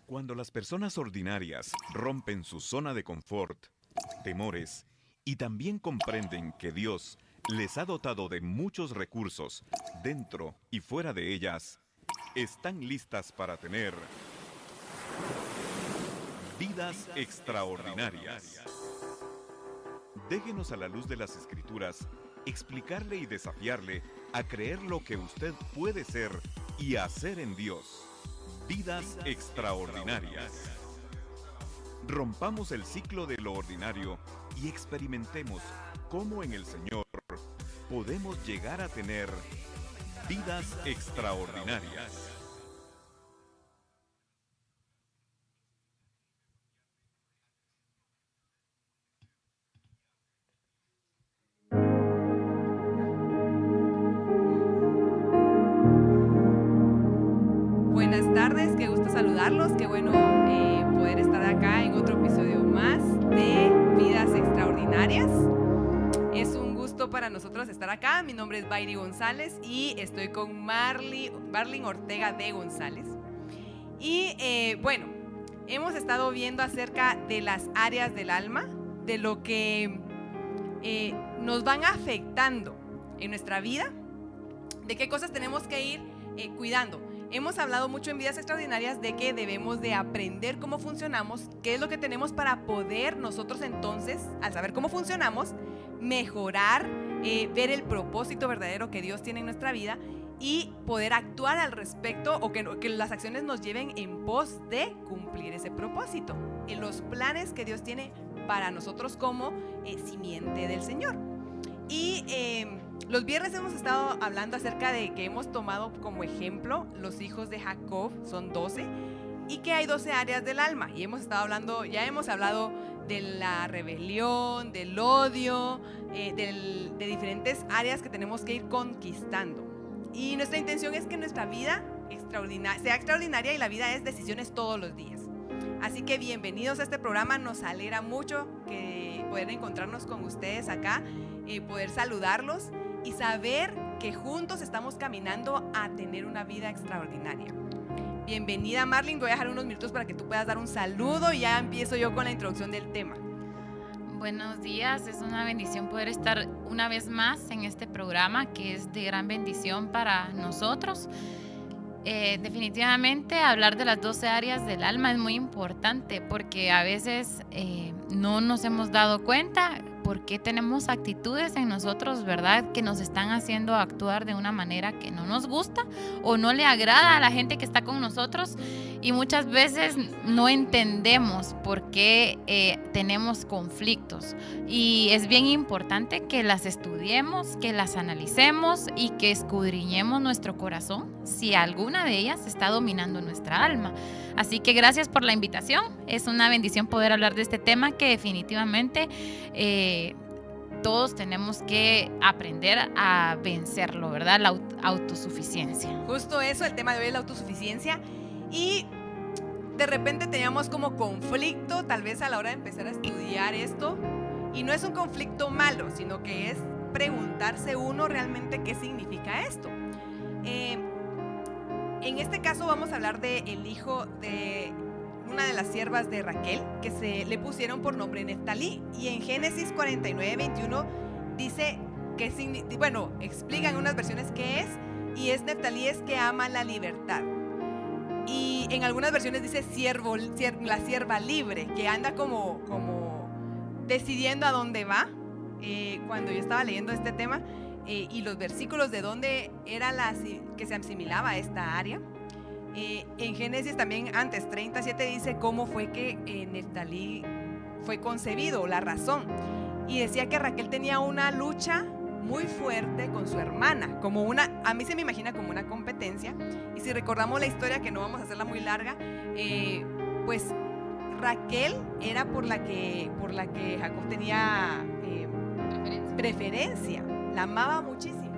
Cuando las personas ordinarias rompen su zona de confort, temores y también comprenden que Dios les ha dotado de muchos recursos dentro y fuera de ellas, están listas para tener vidas extraordinarias. Déjenos a la luz de las Escrituras explicarle y desafiarle a creer lo que usted puede ser y hacer en Dios. Vidas extraordinarias. Rompamos el ciclo de lo ordinario y experimentemos cómo en el Señor podemos llegar a tener vidas extraordinarias. Buenas tardes, qué gusto saludarlos, qué bueno poder estar acá en otro episodio más de Vidas Extraordinarias. Es un gusto para nosotros estar acá. Mi nombre es Bayri González y estoy con Marlin Ortega de González. Y bueno, hemos estado viendo acerca de las áreas del alma, de lo que nos van afectando en nuestra vida, de qué cosas tenemos que ir cuidando. Hemos hablado mucho en Vidas Extraordinarias de que debemos de aprender cómo funcionamos, qué es lo que tenemos para poder nosotros entonces, al saber cómo funcionamos, mejorar, ver el propósito verdadero que Dios tiene en nuestra vida y poder actuar al respecto, o que las acciones nos lleven en pos de cumplir ese propósito, en los planes que Dios tiene para nosotros como simiente del Señor. Y los viernes hemos estado hablando acerca de que hemos tomado como ejemplo los hijos de Jacob, son 12, y que hay 12 áreas del alma. Y hemos hablado de la rebelión, del odio, de diferentes áreas que tenemos que ir conquistando. Y nuestra intención es que nuestra vida sea extraordinaria, y la vida es decisiones todos los días. Así que bienvenidos a este programa, nos alegra mucho poder encontrarnos con ustedes acá, poder saludarlos y saber que juntos estamos caminando a tener una vida extraordinaria. Bienvenida, Marlin, voy a dejar unos minutos para que tú puedas dar un saludo y ya empiezo yo con la introducción del tema. Buenos días, es una bendición poder estar una vez más en este programa que es de gran bendición para nosotros. Definitivamente hablar de las 12 áreas del alma es muy importante porque a veces no nos hemos dado cuenta por qué tenemos actitudes en nosotros, ¿verdad?, que nos están haciendo actuar de una manera que no nos gusta o no le agrada a la gente que está con nosotros, y muchas veces no entendemos por qué tenemos conflictos, y es bien importante que las estudiemos, que las analicemos y que escudriñemos nuestro corazón si alguna de ellas está dominando nuestra alma. Así que gracias por la invitación, es una bendición poder hablar de este tema que definitivamente todos tenemos que aprender a vencerlo, ¿verdad? La autosuficiencia. Justo eso, el tema de hoy es la autosuficiencia, y de repente teníamos como conflicto tal vez a la hora de empezar a estudiar esto, y no es un conflicto malo, sino que es preguntarse uno realmente qué significa esto. En este caso vamos a hablar del hijo de una de las siervas de Raquel, que se le pusieron por nombre Neftalí, y en Génesis 49:21 dice que, explican en unas versiones qué es, y es Neftalí es que ama la libertad, y en algunas versiones dice la sierva libre, que anda como decidiendo a dónde va. Cuando yo estaba leyendo este tema y los versículos de dónde era que se asimilaba a esta área, en Génesis también antes 37 dice cómo fue que Neftalí fue concebido, la razón, y decía que Raquel tenía una lucha muy fuerte con su hermana, a mí se me imagina como una competencia. Y si recordamos la historia, que no vamos a hacerla muy larga, pues Raquel era por la que Jacob tenía preferencia, la amaba muchísimo.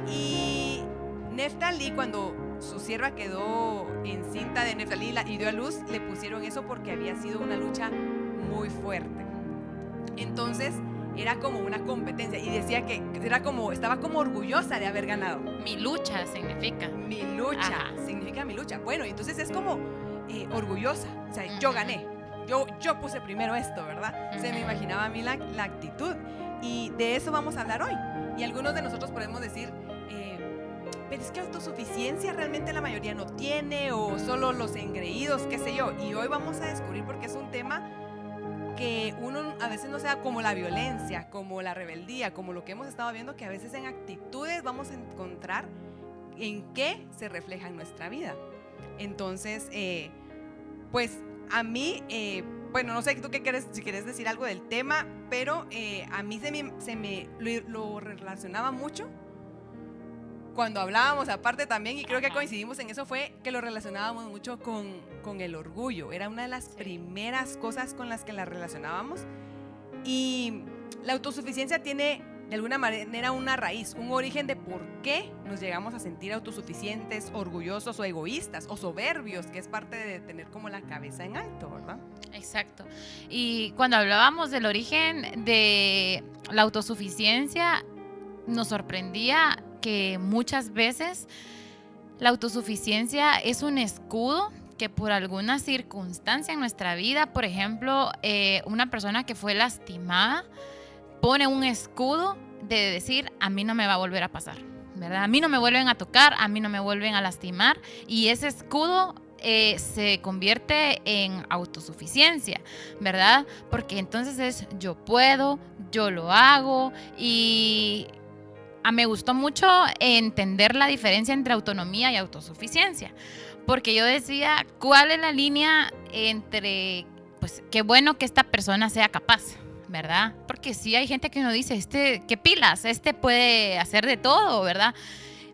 Y Neftalí, cuando su sierva quedó encinta de Neftalí y dio a luz, le pusieron eso porque había sido una lucha muy fuerte. Entonces era como una competencia y decía que estaba como orgullosa de haber ganado. Mi lucha significa. Mi lucha, Ajá. significa mi lucha. Bueno, entonces es como orgullosa, o sea, yo gané, yo puse primero esto, ¿verdad? Se me imaginaba a mí la actitud y de eso vamos a hablar hoy. Y algunos de nosotros podemos decir, pero es que autosuficiencia realmente la mayoría no tiene o solo los engreídos, qué sé yo. Y hoy vamos a descubrir porque es un tema que uno a veces no sea como la violencia, como la rebeldía, como lo que hemos estado viendo, que a veces en actitudes vamos a encontrar en qué se refleja en nuestra vida. Entonces, pues a mí, bueno, no sé tú qué quieres, si quieres decir algo del tema, pero a mí se me lo relacionaba mucho cuando hablábamos aparte también, y creo que coincidimos en eso, fue que lo relacionábamos mucho con el orgullo. Era una de las primeras cosas con las que la relacionábamos. Y la autosuficiencia tiene de alguna manera una raíz, un origen de por qué nos llegamos a sentir autosuficientes, orgullosos o egoístas o soberbios, que es parte de tener como la cabeza en alto, ¿verdad? Exacto. Y cuando hablábamos del origen de la autosuficiencia, nos sorprendía que muchas veces la autosuficiencia es un escudo que por alguna circunstancia en nuestra vida, por ejemplo, una persona que fue lastimada pone un escudo de decir, a mí no me va a volver a pasar, ¿verdad? A mí no me vuelven a tocar, a mí no me vuelven a lastimar, y ese escudo se convierte en autosuficiencia, ¿verdad? Porque entonces es yo puedo, yo lo hago, y me gustó mucho entender la diferencia entre autonomía y autosuficiencia, porque yo decía, ¿cuál es la línea entre, pues, qué bueno que esta persona sea capaz, ¿verdad? Porque sí hay gente que uno dice, qué pilas, puede hacer de todo, ¿verdad?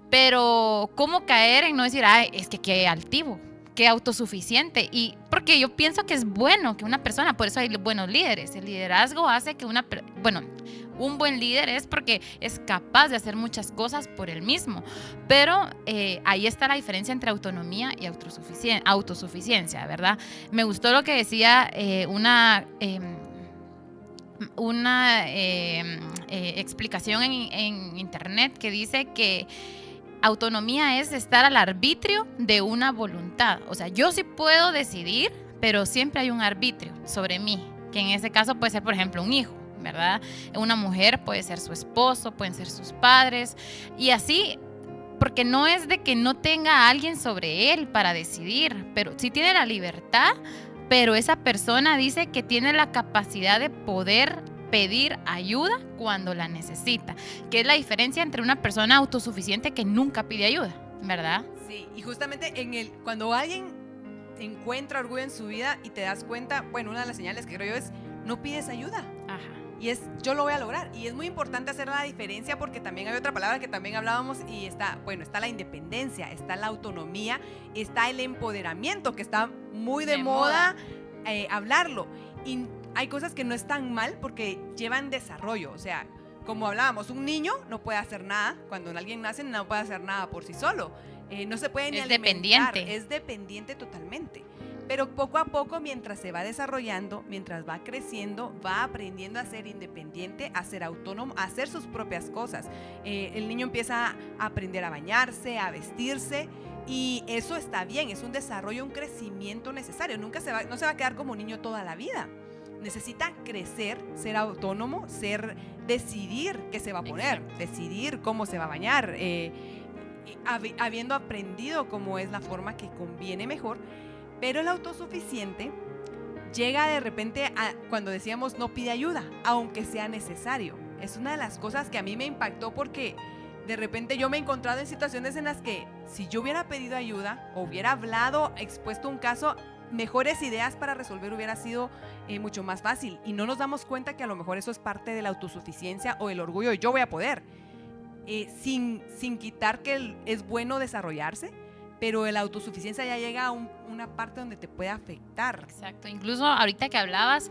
Pero ¿cómo caer en no decir, ay, es que qué altivo, qué autosuficiente? Y porque yo pienso que es bueno que una persona, por eso hay buenos líderes, el liderazgo hace que un buen líder es porque es capaz de hacer muchas cosas por él mismo, pero ahí está la diferencia entre autonomía y autosuficiencia, ¿verdad? Me gustó lo que decía una explicación en internet que dice que autonomía es estar al arbitrio de una voluntad. O sea, yo sí puedo decidir, pero siempre hay un arbitrio sobre mí, que en ese caso puede ser, por ejemplo, un hijo, ¿verdad? Una mujer puede ser su esposo, pueden ser sus padres, y así, porque no es de que no tenga a alguien sobre él para decidir, pero sí tiene la libertad, pero esa persona dice que tiene la capacidad de poder pedir ayuda cuando la necesita, que es la diferencia entre una persona autosuficiente que nunca pide ayuda, ¿verdad? Sí, y justamente cuando alguien encuentra orgullo en su vida y te das cuenta, bueno, una de las señales que creo yo es, no pides ayuda. Ajá. Y es, yo lo voy a lograr. Y es muy importante hacer la diferencia porque también hay otra palabra que también hablábamos y está la independencia, está la autonomía, está el empoderamiento, que está muy de moda. Hablarlo. Y hay cosas que no están mal porque llevan desarrollo. O sea, como hablábamos, un niño no puede hacer nada. Cuando alguien nace no puede hacer nada por sí solo. No se puede ni alimentar. Es dependiente totalmente. Pero poco a poco, mientras se va desarrollando, mientras va creciendo, va aprendiendo a ser independiente, a ser autónomo, a hacer sus propias cosas. El niño empieza a aprender a bañarse, a vestirse, y eso está bien, es un desarrollo, un crecimiento necesario. No se va a quedar como niño toda la vida. Necesita crecer, ser autónomo, decidir qué se va a poner, decidir cómo se va a bañar, habiendo aprendido cómo es la forma que conviene mejor. Pero el autosuficiente llega de repente cuando decíamos no pide ayuda, aunque sea necesario. Es una de las cosas que a mí me impactó porque de repente yo me he encontrado en situaciones en las que si yo hubiera pedido ayuda o hubiera hablado, expuesto un caso, mejores ideas para resolver hubiera sido mucho más fácil. Y no nos damos cuenta que a lo mejor eso es parte de la autosuficiencia o el orgullo de yo voy a poder. Sin quitar que es bueno desarrollarse, pero la autosuficiencia ya llega a una parte donde te puede afectar. Exacto, incluso ahorita que hablabas,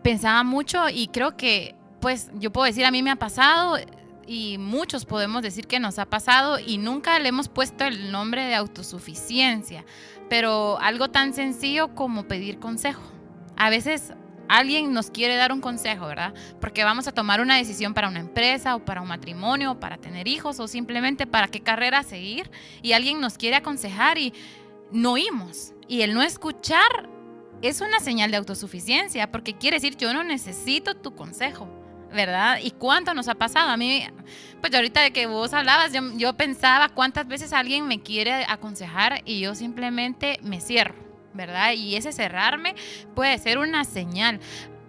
pensaba mucho y creo que, pues, yo puedo decir, a mí me ha pasado y muchos podemos decir que nos ha pasado y nunca le hemos puesto el nombre de autosuficiencia, pero algo tan sencillo como pedir consejo. A veces alguien nos quiere dar un consejo, ¿verdad? Porque vamos a tomar una decisión para una empresa o para un matrimonio o para tener hijos o simplemente para qué carrera seguir, y alguien nos quiere aconsejar y no oímos. Y el no escuchar es una señal de autosuficiencia, porque quiere decir yo no necesito tu consejo, ¿verdad? ¿Y cuánto nos ha pasado? A mí, pues ahorita de que vos hablabas, yo pensaba cuántas veces alguien me quiere aconsejar y yo simplemente me cierro, ¿verdad? Y ese cerrarme puede ser una señal.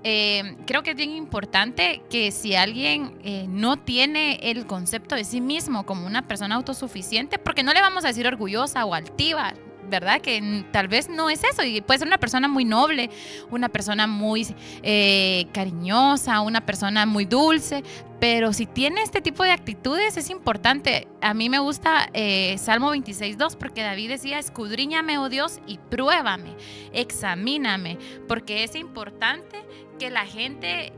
Creo que es bien importante que si alguien no tiene el concepto de sí mismo como una persona autosuficiente, porque no le vamos a decir orgullosa o altiva, ¿verdad? Que tal vez no es eso, y puede ser una persona muy noble, una persona muy cariñosa, una persona muy dulce, pero si tiene este tipo de actitudes es importante. A mí me gusta Salmo 26:2, porque David decía: escudriñame, oh Dios, y pruébame, examíname, porque es importante que la gente,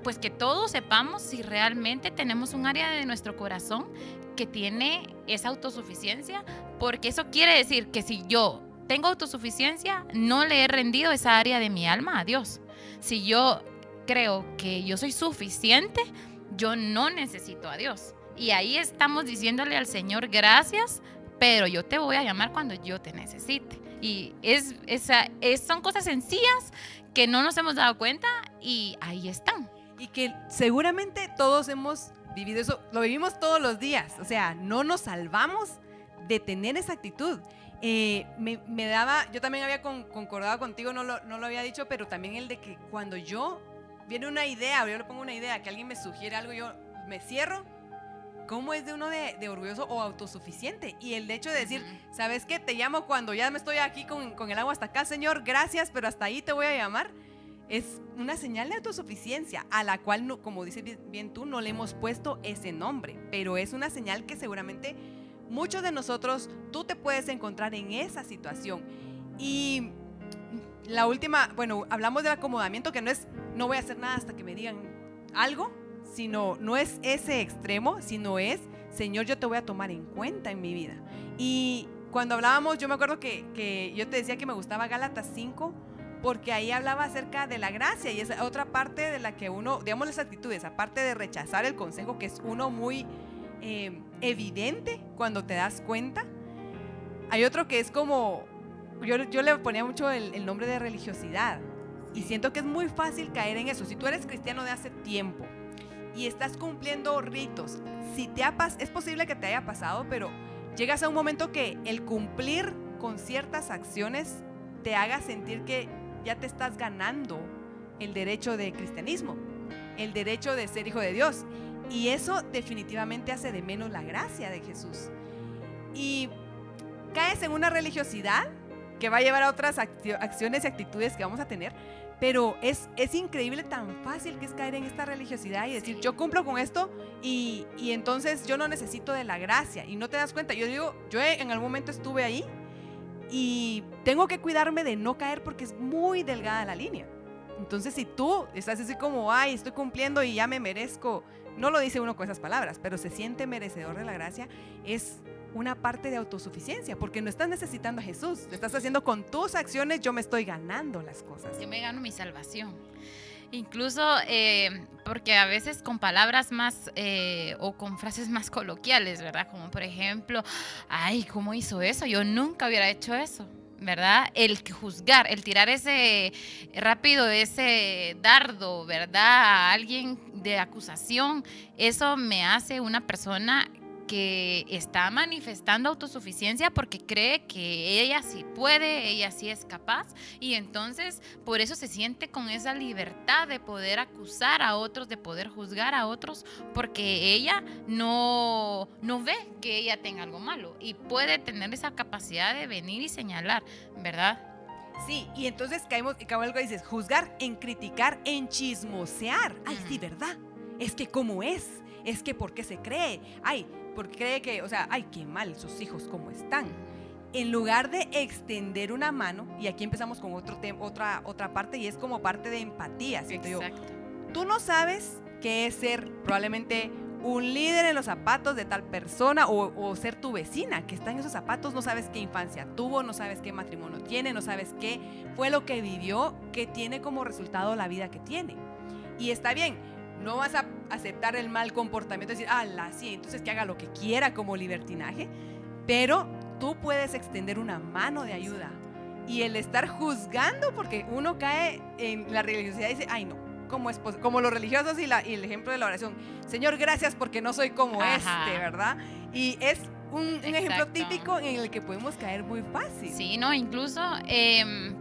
pues que todos sepamos si realmente tenemos un área de nuestro corazón que tiene esa autosuficiencia, porque eso quiere decir que si yo tengo autosuficiencia, no le he rendido esa área de mi alma a Dios. Si yo creo que yo soy suficiente, yo no necesito a Dios. Y ahí estamos diciéndole al Señor: gracias, pero yo te voy a llamar cuando yo te necesite. Y son cosas sencillas que no nos hemos dado cuenta, y ahí están. Y que seguramente todos hemos vivido eso, lo vivimos todos los días. O sea, no nos salvamos de tener esa actitud. Me daba, yo también había concordado contigo, no lo había dicho, pero también el de que cuando yo viene una idea, o yo le pongo una idea, que alguien me sugiere algo, yo me cierro. ¿Cómo es de uno de orgulloso o autosuficiente? Y el hecho de decir, ¿sabes qué? Te llamo cuando ya me estoy aquí con el agua hasta acá, Señor, gracias, pero hasta ahí te voy a llamar. Es una señal de autosuficiencia a la cual, no, como dices bien tú, no le hemos puesto ese nombre, pero es una señal que seguramente muchos de nosotros, tú te puedes encontrar en esa situación. Y la última, bueno, hablamos del acomodamiento, que no es, no voy a hacer nada hasta que me digan algo, sino no es ese extremo, sino es, Señor, yo te voy a tomar en cuenta en mi vida. Y cuando hablábamos, yo me acuerdo que yo te decía que me gustaba Gálatas 5, porque ahí hablaba acerca de la gracia, y es otra parte de la que uno, digamos, las actitudes, aparte de rechazar el consejo, que es uno muy evidente cuando te das cuenta. Hay otro que es como, yo le ponía mucho el nombre de religiosidad, y siento que es muy fácil caer en eso. Si tú eres cristiano de hace tiempo y estás cumpliendo ritos, es posible que te haya pasado, pero llegas a un momento que el cumplir con ciertas acciones te haga sentir que ya te estás ganando el derecho de cristianismo, el derecho de ser hijo de Dios, y eso definitivamente hace de menos la gracia de Jesús, y caes en una religiosidad que va a llevar a otras acciones y actitudes que vamos a tener. Pero es increíble tan fácil que es caer en esta religiosidad y decir, yo cumplo con esto y entonces yo no necesito de la gracia, y no te das cuenta. Yo digo, yo en algún momento estuve ahí y tengo que cuidarme de no caer, porque es muy delgada la línea. Entonces, si tú estás así como, ay, estoy cumpliendo y ya me merezco, no lo dice uno con esas palabras, pero se siente merecedor de la gracia, es una parte de autosuficiencia, porque no estás necesitando a Jesús, lo estás haciendo con tus acciones. Yo me estoy ganando las cosas. Yo me gano mi salvación. Incluso porque a veces con palabras más o con frases más coloquiales, ¿verdad? Como por ejemplo, ay, ¿cómo hizo eso? Yo nunca hubiera hecho eso, ¿verdad? El juzgar, el tirar ese dardo, ¿verdad? A alguien de acusación, eso me hace una persona que está manifestando autosuficiencia, porque cree que ella sí puede, ella sí es capaz, y entonces por eso se siente con esa libertad de poder acusar a otros, de poder juzgar a otros, porque ella no ve que ella tenga algo malo, y puede tener esa capacidad de venir y señalar, ¿verdad? Sí, y entonces caemos, y como algo dices, juzgar, en criticar, en chismosear. Ay, sí, ¿verdad? Es que ¿cómo es? Es que ¿por qué se cree? Ay, porque cree que, o sea, ay, qué mal sus hijos cómo están. En lugar de extender una mano, y aquí empezamos con otra parte, y es como parte de empatía. Exacto. Tú no sabes qué es ser probablemente un líder en los zapatos de tal persona o ser tu vecina que está en esos zapatos. No sabes qué infancia tuvo, no sabes qué matrimonio tiene, no sabes qué fue lo que vivió, que tiene como resultado la vida que tiene. Y está bien, no vas a aceptar el mal comportamiento, decir, sí, entonces que haga lo que quiera como libertinaje, pero tú puedes extender una mano de ayuda. Y el estar juzgando, porque uno cae en la religiosidad y dice, ay no, ¿cómo es posible? Como los religiosos y el ejemplo de la oración, Señor, gracias porque no soy como ¿verdad? Y es un ejemplo típico en el que podemos caer muy fácil. Sí, no, incluso,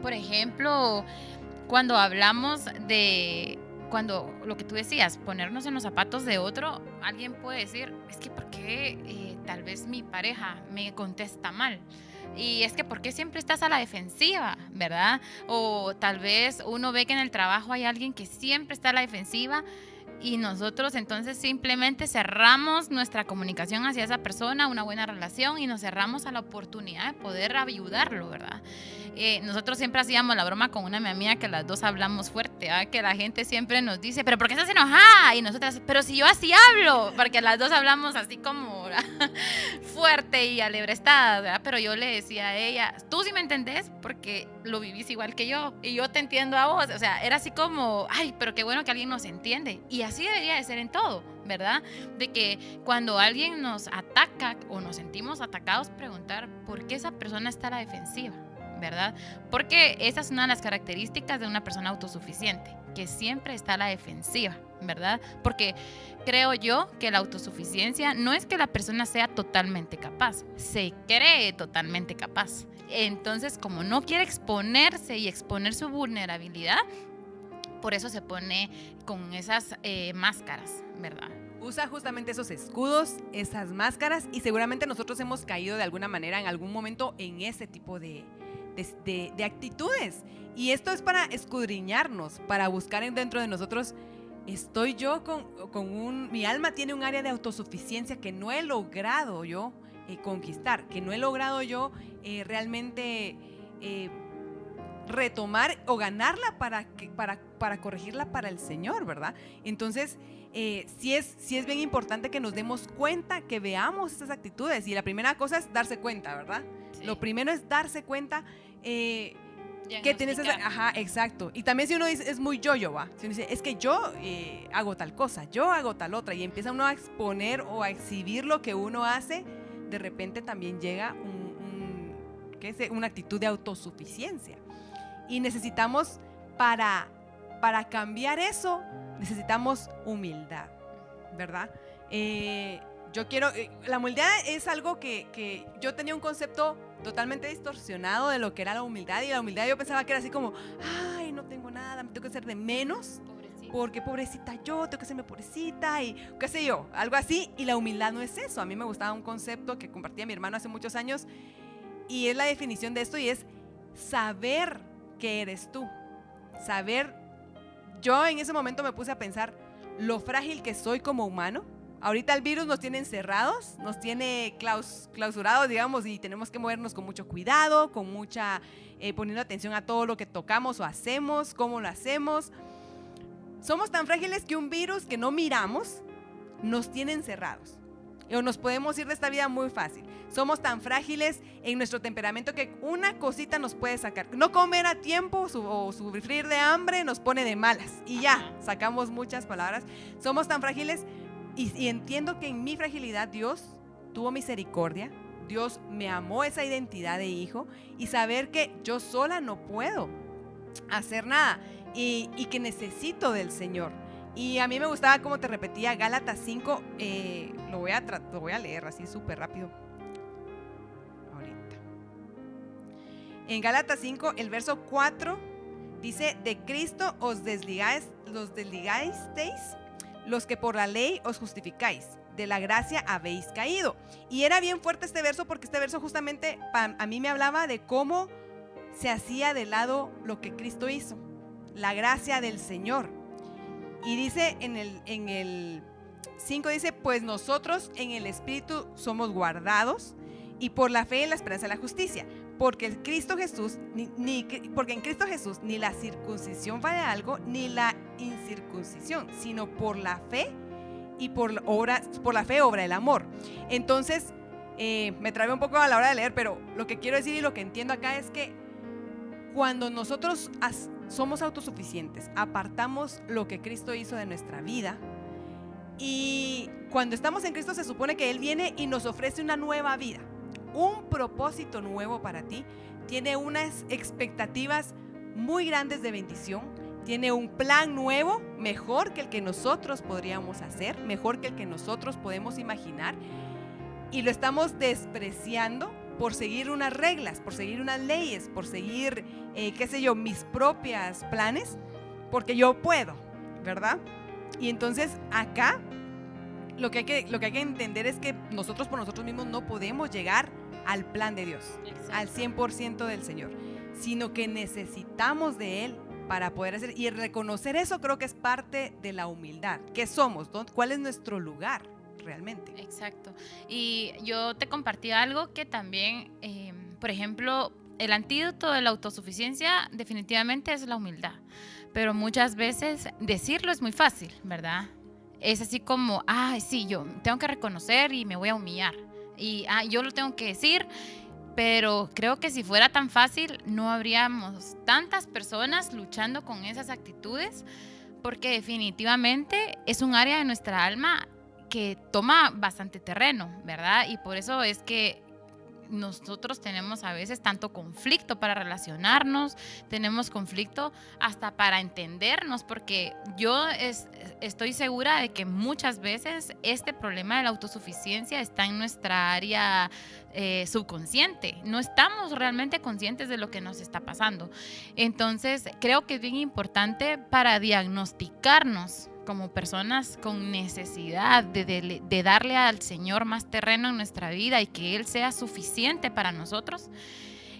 por ejemplo, cuando hablamos de, cuando lo que tú decías, ponernos en los zapatos de otro, alguien puede decir, es que ¿por qué tal vez mi pareja me contesta mal? Y es que ¿por qué siempre estás a la defensiva, verdad? O tal vez uno ve que en el trabajo hay alguien que siempre está a la defensiva y nosotros entonces simplemente cerramos nuestra comunicación hacia esa persona, una buena relación, y nos cerramos a la oportunidad de poder ayudarlo, ¿verdad? Nosotros siempre hacíamos la broma con una amiga que las dos hablamos fuerte, ¿verdad? Que la gente siempre nos dice, ¿pero por qué estás enojada? Y nosotras, pero si yo así hablo, porque las dos hablamos así como fuerte y alebrestadas, ¿verdad? Pero yo le decía a ella, tú sí me entendés porque lo vivís igual que yo y yo te entiendo a vos. O sea, era así como, ay, pero qué bueno que alguien nos entiende. Y así debería de ser en todo, ¿verdad? De que cuando alguien nos ataca o nos sentimos atacados, preguntar por qué esa persona está a la defensiva, ¿verdad? Porque esa es una de las características de una persona autosuficiente, que siempre está a la defensiva, ¿verdad? Porque creo yo que la autosuficiencia no es que la persona sea totalmente capaz, se cree totalmente capaz. Entonces, como no quiere exponerse y exponer su vulnerabilidad, por eso se pone con esas máscaras, ¿verdad? Usa justamente esos escudos, esas máscaras, y seguramente nosotros hemos caído de alguna manera en algún momento en ese tipo de actitudes. Y esto es para escudriñarnos, para buscar dentro de nosotros, estoy yo mi alma tiene un área de autosuficiencia que no he logrado yo conquistar, que no he logrado yo realmente retomar o ganarla para corregirla para el Señor, ¿verdad? Entonces, sí es bien importante que nos demos cuenta, que veamos estas actitudes. Y la primera cosa es darse cuenta, ¿verdad? Sí. Lo primero es darse cuenta que tienes esa, exacto. Y también si uno dice, es muy yo, ¿va? Si uno dice, es que yo hago tal cosa, yo hago tal otra, y empieza uno a exponer o a exhibir lo que uno hace, de repente también llega una actitud de autosuficiencia. Y necesitamos, para cambiar eso, necesitamos humildad, ¿verdad? La humildad es algo que yo tenía un concepto totalmente distorsionado de lo que era la humildad, y la humildad yo pensaba que era así como, ay, no tengo nada, me tengo que hacer de menos, porque pobrecita yo, tengo que hacerme pobrecita y qué sé yo, algo así. Y la humildad no es eso. A mí me gustaba un concepto que compartía mi hermano hace muchos años, y es la definición de esto, y es saber que eres tú, saber. Yo en ese momento me puse a pensar lo frágil que soy como humano. Ahorita el virus nos tiene encerrados, nos tiene clausurados, digamos, y tenemos que movernos con mucho cuidado, con poniendo atención a todo lo que tocamos o hacemos, cómo lo hacemos. Somos tan frágiles que un virus que no miramos nos tiene encerrados. O nos podemos ir de esta vida muy fácil. Somos tan frágiles en nuestro temperamento que una cosita nos puede sacar. No comer a tiempo o sufrir de hambre nos pone de malas. Y ya, sacamos muchas palabras. Somos tan frágiles y entiendo que en mi fragilidad Dios tuvo misericordia. Dios me amó esa identidad de hijo, y saber que yo sola no puedo hacer nada y que necesito del Señor. Y a mí me gustaba, como te repetía, Gálatas 5, lo voy a leer así súper rápido. Ahorita. En Gálatas 5, el verso 4, dice, de Cristo os desligasteis, los que por la ley os justificáis, de la gracia habéis caído. Y era bien fuerte este verso, porque este verso justamente a mí me hablaba de cómo se hacía de lado lo que Cristo hizo, la gracia del Señor. Y dice en el 5, dice, pues nosotros en el Espíritu somos guardados, y por la fe en la esperanza de la justicia, porque en Cristo Jesús ni la circuncisión vale algo, ni la incircuncisión, sino por la fe y por la fe obra el amor. Entonces, me trabé un poco a la hora de leer, pero lo que quiero decir y lo que entiendo acá es que cuando nosotros somos autosuficientes, apartamos lo que Cristo hizo de nuestra vida, y cuando estamos en Cristo se supone que Él viene y nos ofrece una nueva vida, un propósito nuevo para ti, tiene unas expectativas muy grandes de bendición, tiene un plan nuevo, mejor que el que nosotros podríamos hacer, mejor que el que nosotros podemos imaginar, y lo estamos despreciando por seguir unas reglas, por seguir unas leyes, por seguir, mis propios planes, porque yo puedo, ¿verdad? Y entonces acá lo que hay que entender es que nosotros por nosotros mismos no podemos llegar al plan de Dios, exacto, al 100% del Señor, sino que necesitamos de Él para poder hacer, y reconocer eso creo que es parte de la humildad. ¿Qué somos? ¿Cuál es nuestro lugar realmente? Exacto. Y yo te compartí algo que también, por ejemplo, el antídoto de la autosuficiencia definitivamente es la humildad, pero muchas veces decirlo es muy fácil, ¿verdad? Es así como, sí, yo tengo que reconocer y me voy a humillar, y yo lo tengo que decir. Pero creo que si fuera tan fácil, no habríamos tantas personas luchando con esas actitudes, porque definitivamente es un área de nuestra alma que toma bastante terreno, ¿verdad? Y por eso es que nosotros tenemos a veces tanto conflicto para relacionarnos, tenemos conflicto hasta para entendernos, porque yo estoy segura de que muchas veces este problema de la autosuficiencia está en nuestra área subconsciente. No estamos realmente conscientes de lo que nos está pasando. Entonces, creo que es bien importante para diagnosticarnos como personas con necesidad de darle al Señor más terreno en nuestra vida y que Él sea suficiente para nosotros,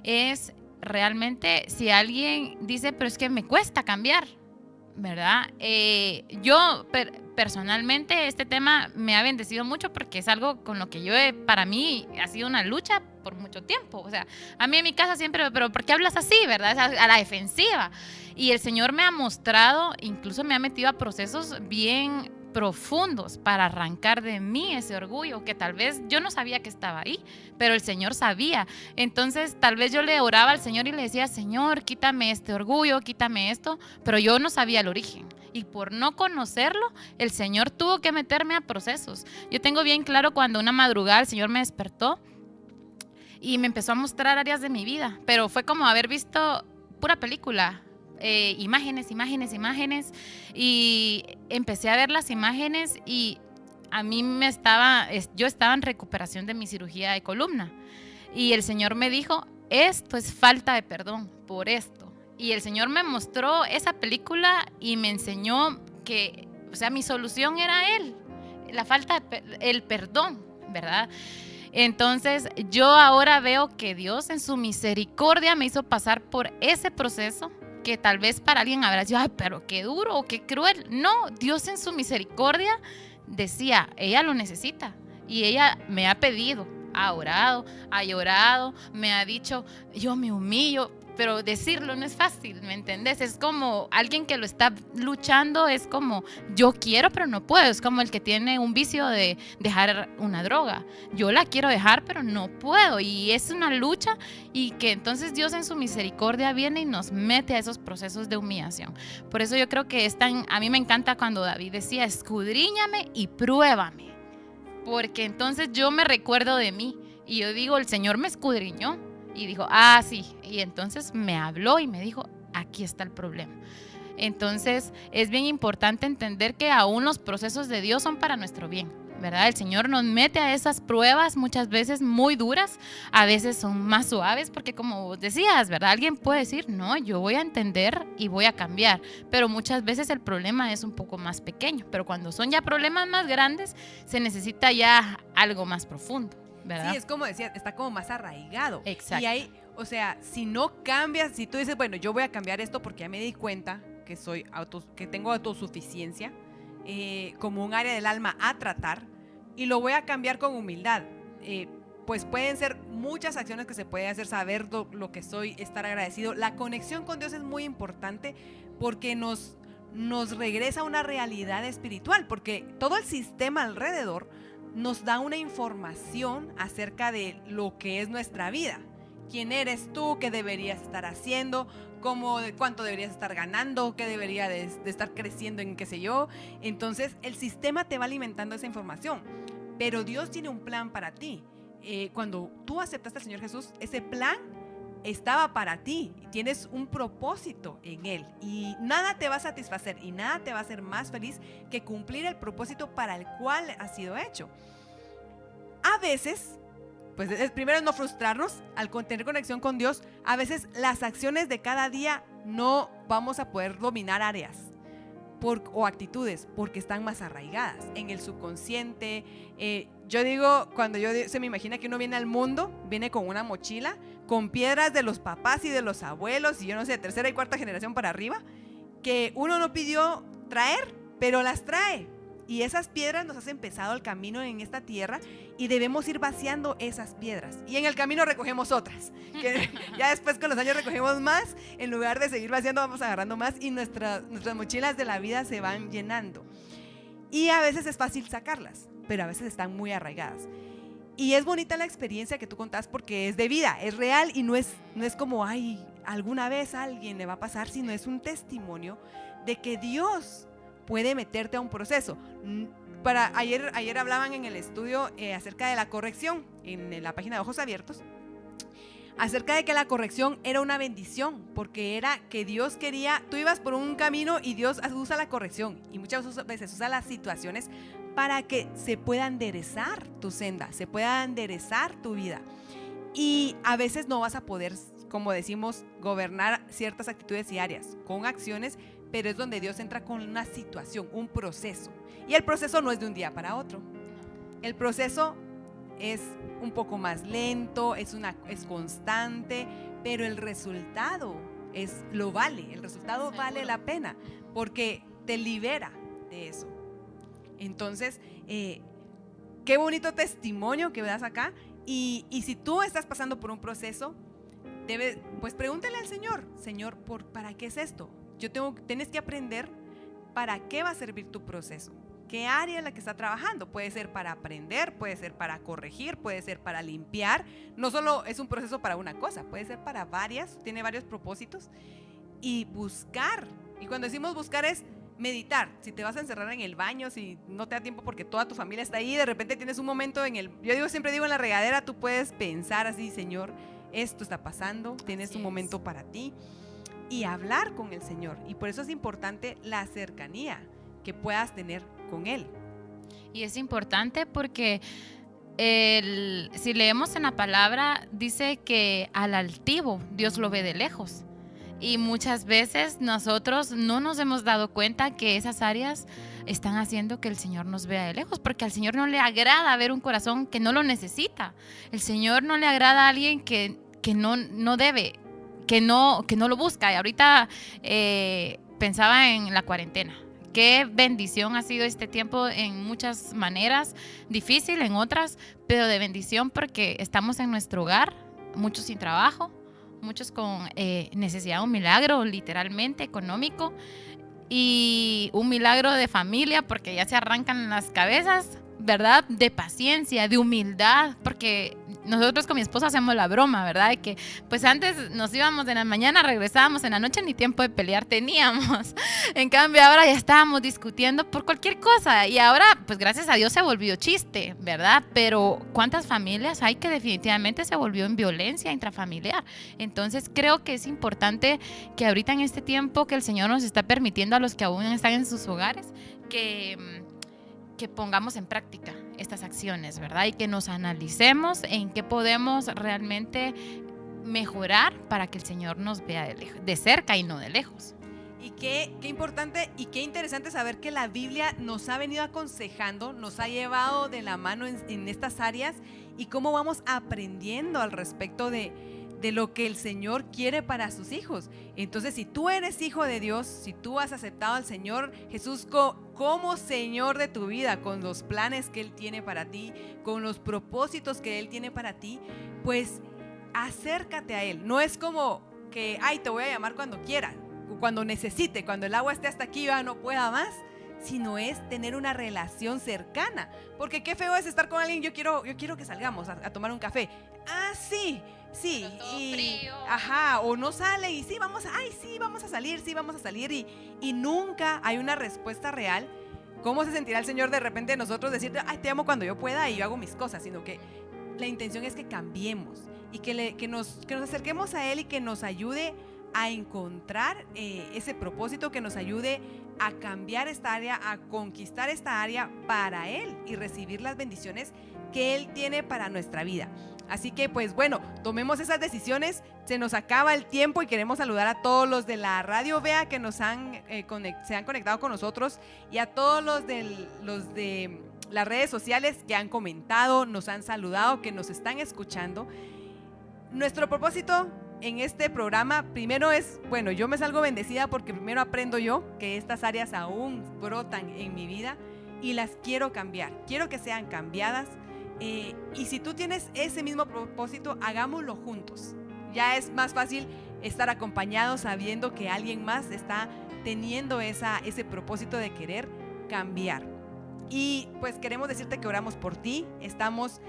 es realmente, si alguien dice, pero es que me cuesta cambiar, ¿verdad? Yo personalmente este tema me ha bendecido mucho porque es algo con lo que para mí ha sido una lucha por mucho tiempo. O sea, a mí en mi casa siempre, pero ¿por qué hablas así, verdad? A la defensiva. Y el Señor me ha mostrado, incluso me ha metido a procesos bien profundos para arrancar de mí ese orgullo que tal vez yo no sabía que estaba ahí, pero el Señor sabía. Entonces tal vez yo le oraba al Señor y le decía, Señor, quítame este orgullo, quítame esto, pero yo no sabía el origen. Y por no conocerlo, el Señor tuvo que meterme a procesos. Yo tengo bien claro cuando una madrugada el Señor me despertó y me empezó a mostrar áreas de mi vida, pero fue como haber visto pura película. Imágenes, y empecé a ver las imágenes y a mí yo estaba en recuperación de mi cirugía de columna y el Señor me dijo, esto es falta de perdón por esto, y el Señor me mostró esa película y me enseñó que, o sea, mi solución era Él, el perdón, ¿verdad? Entonces yo ahora veo que Dios en su misericordia me hizo pasar por ese proceso que tal vez para alguien habrá dicho, ay, pero qué duro o qué cruel. No, Dios en su misericordia decía, ella lo necesita y ella me ha pedido, ha orado, ha llorado, me ha dicho, yo me humillo, pero decirlo no es fácil, ¿me entendés? Es como alguien que lo está luchando, es como yo quiero pero no puedo, es como el que tiene un vicio de dejar una droga, yo la quiero dejar pero no puedo, y es una lucha, y que entonces Dios en su misericordia viene y nos mete a esos procesos de humillación. Por eso yo creo que a mí me encanta cuando David decía, escudriñame y pruébame, porque entonces yo me recuerdo de mí y yo digo, el Señor me escudriñó y dijo, sí, y entonces me habló y me dijo, aquí está el problema. Entonces es bien importante entender que aún los procesos de Dios son para nuestro bien, ¿verdad? El Señor nos mete a esas pruebas muchas veces muy duras, a veces son más suaves, porque como vos decías, ¿verdad? Alguien puede decir, no, yo voy a entender y voy a cambiar, pero muchas veces el problema es un poco más pequeño, pero cuando son ya problemas más grandes, se necesita ya algo más profundo, ¿verdad? Sí, es como decía, está como más arraigado. Exacto. Y ahí, o sea, si no cambias, si tú dices, bueno, yo voy a cambiar esto porque ya me di cuenta que tengo autosuficiencia como un área del alma a tratar, y lo voy a cambiar con humildad, pues pueden ser muchas acciones que se puede hacer, saber lo que soy, estar agradecido. La conexión con Dios es muy importante porque nos nos regresa a una realidad espiritual, porque todo el sistema alrededor nos da una información acerca de lo que es nuestra vida. ¿Quién eres tú? ¿Qué deberías estar haciendo? ¿Cuánto deberías estar ganando? ¿Qué debería de estar creciendo en qué sé yo? Entonces el sistema te va alimentando esa información, pero Dios tiene un plan para ti. Cuando tú aceptaste al Señor Jesús, ese plan estaba para ti, tienes un propósito en Él y nada te va a satisfacer y nada te va a hacer más feliz que cumplir el propósito para el cual ha sido hecho. A veces, pues primero es no frustrarnos al tener conexión con Dios. A veces las acciones de cada día no vamos a poder dominar áreas o actitudes porque están más arraigadas en el subconsciente. Yo digo, se me imagina que uno viene al mundo, viene con una mochila, con piedras de los papás y de los abuelos, y yo no sé, tercera y cuarta generación para arriba, que uno no pidió traer, pero las trae. Y esas piedras nos hacen pesado el camino en esta tierra y debemos ir vaciando esas piedras. Y en el camino recogemos otras, que ya después con los años recogemos más. En lugar de seguir vaciando, vamos agarrando más y nuestras mochilas de la vida se van llenando. Y a veces es fácil sacarlas, pero a veces están muy arraigadas. Y es bonita la experiencia que tú contás porque es de vida, es real y no es como, ay, alguna vez a alguien le va a pasar, sino es un testimonio de que Dios puede meterte a un proceso. Ayer hablaban en el estudio acerca de la corrección, en la página de Ojos Abiertos, acerca de que la corrección era una bendición, porque era que Dios quería, tú ibas por un camino y Dios usa la corrección, y muchas veces usa las situaciones para que se pueda enderezar tu senda, se pueda enderezar tu vida. Y a veces no vas a poder, como decimos, gobernar ciertas actitudes y áreas con acciones, pero es donde Dios entra con una situación, un proceso. Y el proceso no es de un día para otro. El proceso es un poco más lento, es constante, pero el resultado vale. El resultado vale la pena porque te libera de eso. Entonces, qué bonito testimonio que das acá. Y si tú estás pasando por un proceso, pues pregúntale al Señor, ¿para qué es esto? Tienes que aprender para qué va a servir tu proceso. ¿Qué área es la que está trabajando? Puede ser para aprender, puede ser para corregir, puede ser para limpiar. No solo es un proceso para una cosa, puede ser para varias, tiene varios propósitos. Y buscar. Y cuando decimos buscar es meditar. Si te vas a encerrar en el baño, si no te da tiempo porque toda tu familia está ahí, de repente tienes un momento siempre digo en la regadera, tú puedes pensar así, Señor, esto está pasando, tienes un momento para ti. Y hablar con el Señor. Y por eso es importante la cercanía que puedas tener con Él. Y es importante porque si leemos en la palabra, dice que al altivo Dios lo ve de lejos. Y muchas veces nosotros no nos hemos dado cuenta que esas áreas están haciendo que el Señor nos vea de lejos, porque al Señor no le agrada ver un corazón que no lo necesita. El Señor no le agrada a alguien que no debe, que no lo busca. Y ahorita pensaba en la cuarentena. Qué bendición ha sido este tiempo en muchas maneras, difícil en otras, pero de bendición porque estamos en nuestro hogar, muchos sin trabajo, muchos con necesidad de un milagro literalmente económico y un milagro de familia porque ya se arrancan las cabezas, ¿verdad? De paciencia, de humildad, porque nosotros con mi esposa hacemos la broma, ¿verdad? De que pues antes nos íbamos de la mañana, regresábamos en la noche, ni tiempo de pelear teníamos. En cambio ahora ya estábamos discutiendo por cualquier cosa y ahora pues gracias a Dios se volvió chiste, ¿verdad? Pero ¿cuántas familias hay que definitivamente se volvió en violencia intrafamiliar? Entonces creo que es importante que ahorita en este tiempo que el Señor nos está permitiendo a los que aún están en sus hogares, que pongamos en práctica estas acciones, ¿verdad? Y que nos analicemos en qué podemos realmente mejorar para que el Señor nos vea de cerca y no de lejos. Y qué importante y qué interesante saber que la Biblia nos ha venido aconsejando, nos ha llevado de la mano en estas áreas y cómo vamos aprendiendo al respecto de lo que el Señor quiere para sus hijos. Entonces, si tú eres hijo de Dios, si tú has aceptado al Señor Jesús como Señor de tu vida, con los planes que Él tiene para ti, con los propósitos que Él tiene para ti, pues acércate a Él. No es como que, ay, te voy a llamar cuando quiera. cuando necesite, cuando el agua esté hasta aquí ya no pueda más, sino es tener una relación cercana. Porque qué feo es estar con alguien, yo quiero que salgamos a tomar un café. Ah, sí, frío. Ajá, o no sale y sí, vamos a salir y nunca hay una respuesta real. ¿Cómo se sentirá el Señor de repente de nosotros decirte, ay, te amo cuando yo pueda y yo hago mis cosas? Sino que la intención es que cambiemos y que nos acerquemos a Él y que nos ayude a encontrar ese propósito, que nos ayude a cambiar esta área, a conquistar esta área para Él y recibir las bendiciones que Él tiene para nuestra vida. Así que pues bueno, tomemos esas decisiones. Se nos acaba el tiempo y queremos saludar a todos los de la Radio Vea que se han conectado con nosotros, y a todos los de las redes sociales que han comentado, nos han saludado, que nos están escuchando. Nuestro propósito en este programa primero es, bueno, yo me salgo bendecida porque primero aprendo yo que estas áreas aún brotan en mi vida y las quiero cambiar, quiero que sean cambiadas. Y si tú tienes ese mismo propósito, hagámoslo juntos. Ya es más fácil estar acompañados sabiendo que alguien más está teniendo ese propósito de querer cambiar. Y pues queremos decirte que oramos por ti, estamos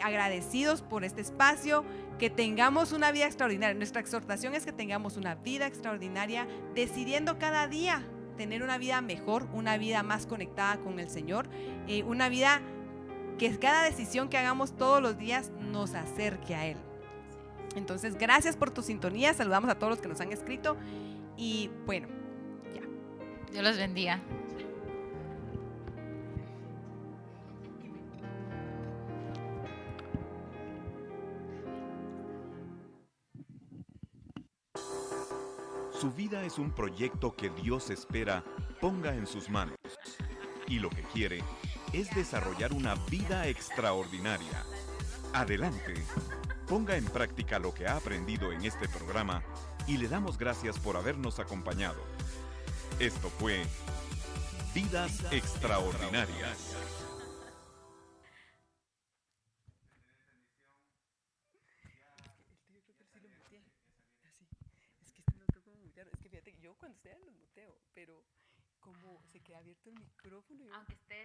agradecidos por este espacio, que tengamos una vida extraordinaria. Nuestra exhortación es que tengamos una vida extraordinaria, decidiendo cada día tener una vida mejor, una vida más conectada con el Señor, una vida que cada decisión que hagamos todos los días nos acerque a Él. Entonces, gracias por tu sintonía, saludamos a todos los que nos han escrito y bueno, ya. Dios los bendiga. Su vida es un proyecto que Dios espera ponga en sus manos. Y lo que quiere es desarrollar una vida extraordinaria. Adelante, ponga en práctica lo que ha aprendido en este programa y le damos gracias por habernos acompañado. Esto fue Vidas Extraordinarias. Es que fíjate, yo cuando sea los muteo, pero como se queda abierto el micrófono. Aunque estés